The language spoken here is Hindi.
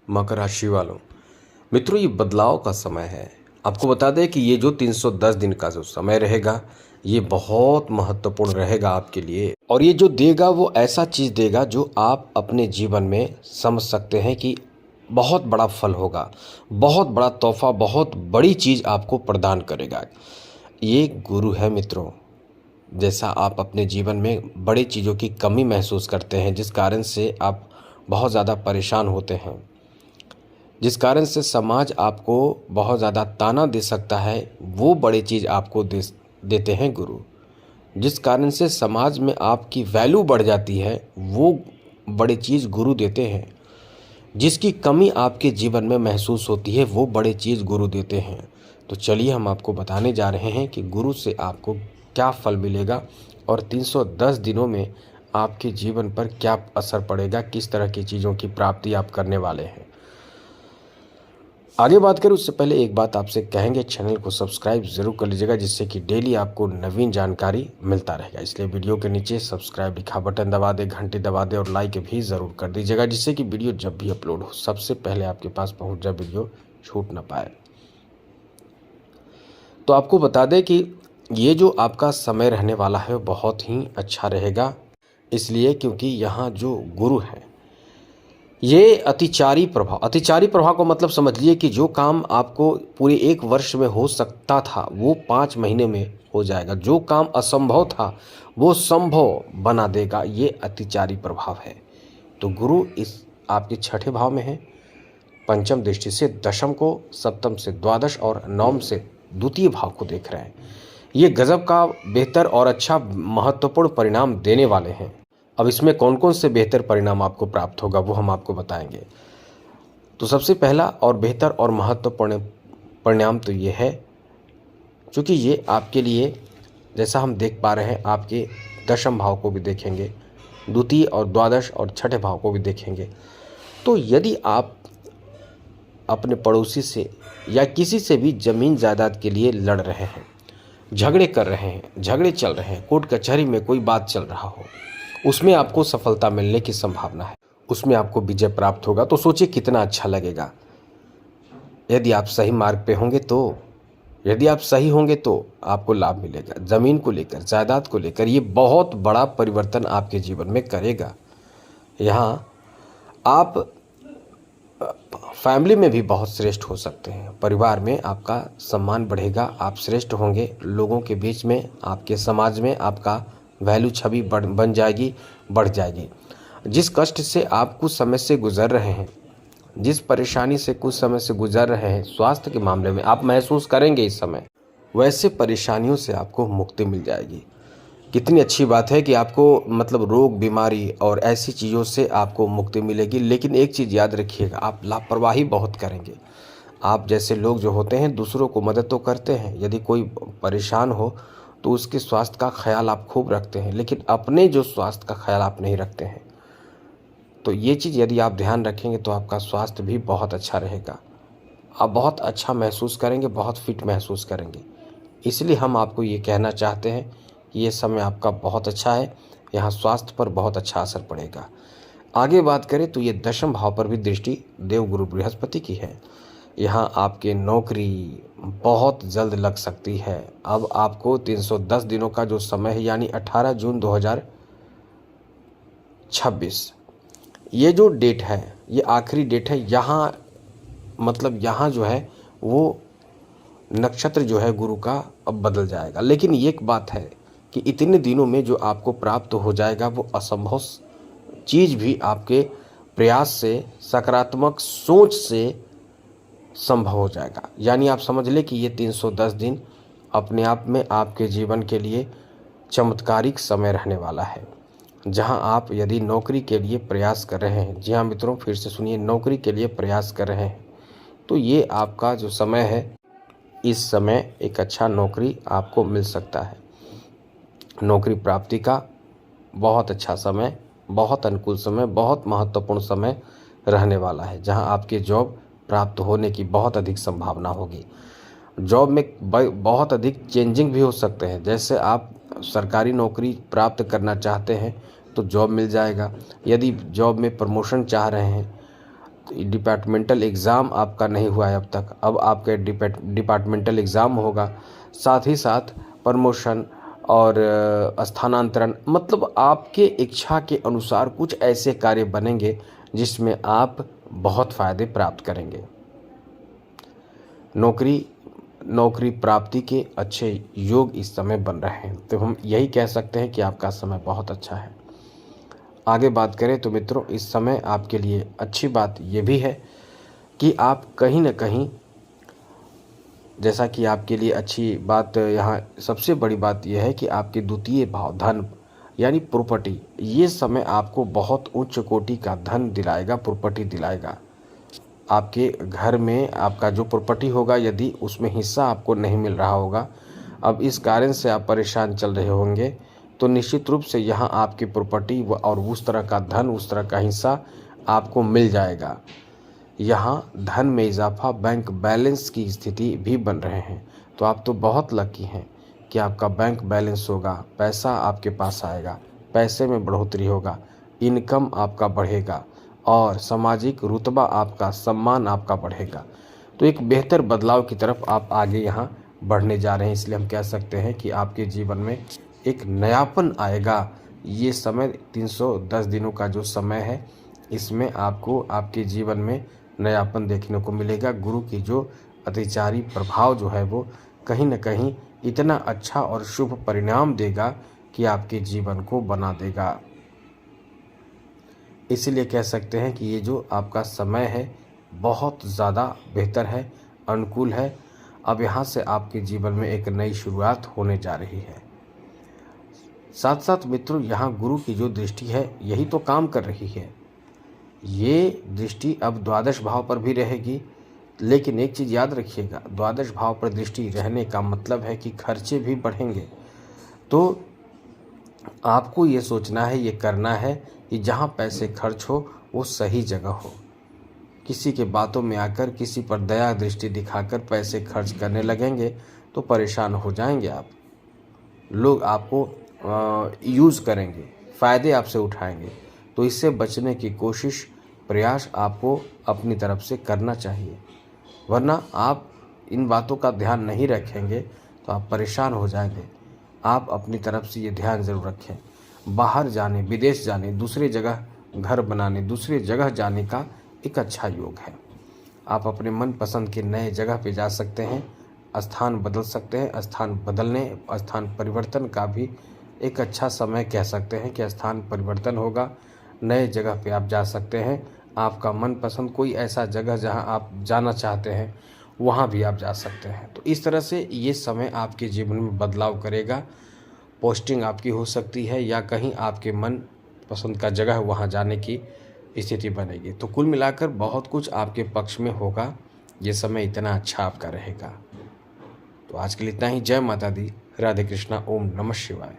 मकर राशि वालों, मित्रों, ये बदलाव का समय है। आपको बता दें कि ये जो 310 दिन का जो समय रहेगा, ये बहुत महत्वपूर्ण रहेगा आपके लिए। और ये जो देगा वो ऐसा चीज़ देगा जो आप अपने जीवन में समझ सकते हैं कि बहुत बड़ा फल होगा, बहुत बड़ा तोहफा, बहुत बड़ी चीज़ आपको प्रदान करेगा। ये गुरु है मित्रों। जैसा आप अपने जीवन में बड़ी चीज़ों की कमी महसूस करते हैं, जिस कारण से आप बहुत ज़्यादा परेशान होते हैं, जिस कारण से समाज आपको बहुत ज़्यादा ताना दे सकता है, वो बड़ी चीज़ आपको देते हैं गुरु। जिस कारण से समाज में आपकी वैल्यू बढ़ जाती है, वो बड़ी चीज़ गुरु देते हैं। जिसकी कमी आपके जीवन में महसूस होती है, वो बड़ी चीज़ गुरु देते हैं। तो चलिए हम आपको बताने जा रहे हैं कि गुरु से आपको क्या फल मिलेगा और 310 दिनों में आपके जीवन पर क्या असर पड़ेगा, किस तरह की चीज़ों की प्राप्ति आप करने वाले हैं। आगे बात करें उससे पहले एक बात आपसे कहेंगे, चैनल को सब्सक्राइब ज़रूर कर लीजिएगा, जिससे कि डेली आपको नवीन जानकारी मिलता रहेगा। इसलिए वीडियो के नीचे सब्सक्राइब लिखा बटन दबा दे, घंटी दबा दे और लाइक भी ज़रूर कर दीजिएगा, जिससे कि वीडियो जब भी अपलोड हो सबसे पहले आपके पास पहुँच जाए, वीडियो छूट ना पाए। तो आपको बता दें कि ये जो आपका समय रहने वाला है वो बहुत ही अच्छा रहेगा, इसलिए क्योंकि यहाँ जो गुरु है ये अतिचारी प्रभाव को मतलब समझिए कि जो काम आपको पूरे 1 वर्ष में हो सकता था वो 5 महीने में हो जाएगा। जो काम असंभव था वो संभव बना देगा। ये अतिचारी प्रभाव है। तो गुरु इस आपके 6ठे भाव में है, पंचम दृष्टि से दशम को, सप्तम से द्वादश और नवम से द्वितीय भाव को देख रहे हैं। ये गजब का बेहतर और अच्छा महत्वपूर्ण परिणाम देने वाले हैं। अब इसमें कौन कौन से बेहतर परिणाम आपको प्राप्त होगा वो हम आपको बताएंगे। तो सबसे पहला और बेहतर और महत्वपूर्ण परिणाम तो ये है, क्योंकि ये आपके लिए, जैसा हम देख पा रहे हैं, आपके दशम भाव को भी देखेंगे, द्वितीय और द्वादश और छठे भाव को भी देखेंगे। तो यदि आप अपने पड़ोसी से या किसी से भी ज़मीन जायदाद के लिए लड़ रहे हैं, झगड़े कर रहे हैं, झगड़े चल रहे हैं, कोर्ट कचहरी में कोई बात चल रहा हो, उसमें आपको सफलता मिलने की संभावना है, उसमें आपको विजय प्राप्त होगा। तो सोचिए कितना अच्छा लगेगा। यदि आप सही मार्ग पे होंगे तो, यदि आप सही होंगे तो आपको लाभ मिलेगा। ज़मीन को लेकर, जायदाद को लेकर ये बहुत बड़ा परिवर्तन आपके जीवन में करेगा। यहाँ आप फैमिली में भी बहुत श्रेष्ठ हो सकते हैं। परिवार में आपका सम्मान बढ़ेगा, आप श्रेष्ठ होंगे। लोगों के बीच में, आपके समाज में आपका वैल्यू, छवि बन जाएगी, बढ़ जाएगी। जिस कष्ट से आप कुछ समय से गुजर रहे हैं, जिस परेशानी से कुछ समय से गुजर रहे हैं, स्वास्थ्य के मामले में आप महसूस करेंगे इस समय, वैसे परेशानियों से आपको मुक्ति मिल जाएगी। कितनी अच्छी बात है कि आपको मतलब रोग, बीमारी और ऐसी चीज़ों से आपको मुक्ति मिलेगी। लेकिन एक चीज़ याद रखिएगा, आप लापरवाही बहुत करेंगे। आप जैसे लोग जो होते हैं दूसरों को मदद तो करते हैं, यदि कोई परेशान हो तो उसके स्वास्थ्य का ख्याल आप खूब रखते हैं, लेकिन अपने जो स्वास्थ्य का ख्याल आप नहीं रखते हैं। तो ये चीज़ यदि आप ध्यान रखेंगे तो आपका स्वास्थ्य भी बहुत अच्छा रहेगा। आप बहुत अच्छा महसूस करेंगे, बहुत फिट महसूस करेंगे। इसलिए हम आपको ये कहना चाहते हैं कि ये समय आपका बहुत अच्छा है, यहाँ स्वास्थ्य पर बहुत अच्छा असर पड़ेगा। आगे बात करें तो ये दशम भाव पर भी दृष्टि देवगुरु बृहस्पति की है। यहाँ आपके नौकरी बहुत जल्द लग सकती है। अब आपको 310 दिनों का जो समय है, यानी 18 जून 2026, ये जो डेट है, ये आखिरी डेट है। यहाँ मतलब यहाँ जो है वो नक्षत्र जो है गुरु का अब बदल जाएगा। लेकिन एक बात है कि इतने दिनों में जो आपको प्राप्त हो जाएगा वो असंभव चीज़ भी आपके प्रयास से, सकारात्मक सोच से संभव हो जाएगा। यानी आप समझ लें कि ये 310 दिन अपने आप में आपके जीवन के लिए चमत्कारिक समय रहने वाला है। जहां आप यदि नौकरी के लिए प्रयास कर रहे हैं, जी हाँ मित्रों, फिर से सुनिए, नौकरी के लिए प्रयास कर रहे हैं, तो ये आपका जो समय है, इस समय एक अच्छा नौकरी आपको मिल सकता है। नौकरी प्राप्ति का बहुत अच्छा समय, बहुत अनुकूल समय, बहुत महत्वपूर्ण समय रहने वाला है, जहां आपके जॉब प्राप्त होने की बहुत अधिक संभावना होगी। जॉब में बहुत अधिक चेंजिंग भी हो सकते हैं। जैसे आप सरकारी नौकरी प्राप्त करना चाहते हैं तो जॉब मिल जाएगा। यदि जॉब में प्रमोशन चाह रहे हैं, डिपार्टमेंटल एग्ज़ाम आपका नहीं हुआ है अब तक, अब आपके डिपार्टमेंटल एग्ज़ाम होगा। साथ ही साथ प्रमोशन और स्थानांतरण, मतलब आपके इच्छा के अनुसार कुछ ऐसे कार्य बनेंगे जिसमें आप बहुत फ़ायदे प्राप्त करेंगे। नौकरी प्राप्ति के अच्छे योग इस समय बन रहे हैं, तो हम यही कह सकते हैं कि आपका समय बहुत अच्छा है। आगे बात करें तो मित्रों, इस समय आपके लिए अच्छी बात ये भी है कि आप कहीं न कहीं, जैसा कि आपके लिए अच्छी बात यहाँ सबसे बड़ी बात यह है कि आपके द्वितीय भाव धन यानी प्रॉपर्टी, ये समय आपको बहुत उच्च कोटि का धन दिलाएगा, प्रॉपर्टी दिलाएगा। आपके घर में आपका जो प्रॉपर्टी होगा, यदि उसमें हिस्सा आपको नहीं मिल रहा होगा, अब इस कारण से आप परेशान चल रहे होंगे, तो निश्चित रूप से यहाँ आपकी प्रॉपर्टी और उस तरह का धन, उस तरह का हिस्सा आपको मिल जाएगा। यहाँ धन में इजाफा, बैंक बैलेंस की स्थिति भी बन रहे हैं, तो आप तो बहुत लकी हैं कि आपका बैंक बैलेंस होगा, पैसा आपके पास आएगा, पैसे में बढ़ोतरी होगा, इनकम आपका बढ़ेगा और सामाजिक रुतबा आपका, सम्मान आपका बढ़ेगा। तो एक बेहतर बदलाव की तरफ आप आगे यहाँ बढ़ने जा रहे हैं, इसलिए हम कह सकते हैं कि आपके जीवन में एक नयापन आएगा। ये समय 310 दिनों का जो समय है, इसमें आपको आपके जीवन में नयापन देखने को मिलेगा। गुरु की जो अतिचारी प्रभाव जो है वो कहीं न कहीं इतना अच्छा और शुभ परिणाम देगा कि आपके जीवन को बना देगा। इसीलिए कह सकते हैं कि ये जो आपका समय है बहुत ज़्यादा बेहतर है, अनुकूल है। अब यहाँ से आपके जीवन में एक नई शुरुआत होने जा रही है। साथ साथ मित्रों, यहाँ गुरु की जो दृष्टि है यही तो काम कर रही है। ये दृष्टि अब द्वादश भाव पर भी रहेगी, लेकिन एक चीज़ याद रखिएगा, द्वादश भाव पर दृष्टि रहने का मतलब है कि खर्चे भी बढ़ेंगे। तो आपको ये सोचना है, ये करना है कि जहाँ पैसे खर्च हो वो सही जगह हो। किसी के बातों में आकर, किसी पर दया दृष्टि दिखाकर पैसे खर्च करने लगेंगे तो परेशान हो जाएंगे आप। लोग आपको यूज़ करेंगे, फ़ायदे आपसे उठाएंगे। तो इससे बचने की कोशिश, प्रयास आपको अपनी तरफ से करना चाहिए, वरना आप इन बातों का ध्यान नहीं रखेंगे तो आप परेशान हो जाएंगे। आप अपनी तरफ से ये ध्यान ज़रूर रखें। बाहर जाने, विदेश जाने, दूसरी जगह घर बनाने, दूसरी जगह जाने का एक अच्छा योग है। आप अपने मनपसंद के नए जगह पे जा सकते हैं, स्थान बदल सकते हैं। स्थान बदलने, स्थान परिवर्तन का भी एक अच्छा समय कह सकते हैं कि स्थान परिवर्तन होगा। नए जगह पे आप जा सकते हैं। आपका मनपसंद कोई ऐसा जगह जहां आप जाना चाहते हैं, वहां भी आप जा सकते हैं। तो इस तरह से ये समय आपके जीवन में बदलाव करेगा। पोस्टिंग आपकी हो सकती है या कहीं आपके मन पसंद का जगह वहां जाने की स्थिति बनेगी। तो कुल मिलाकर बहुत कुछ आपके पक्ष में होगा। ये समय इतना अच्छा आपका रहेगा। तो आज के लिए इतना ही। जय माता दी, राधे कृष्णा, ओम नमः शिवाय।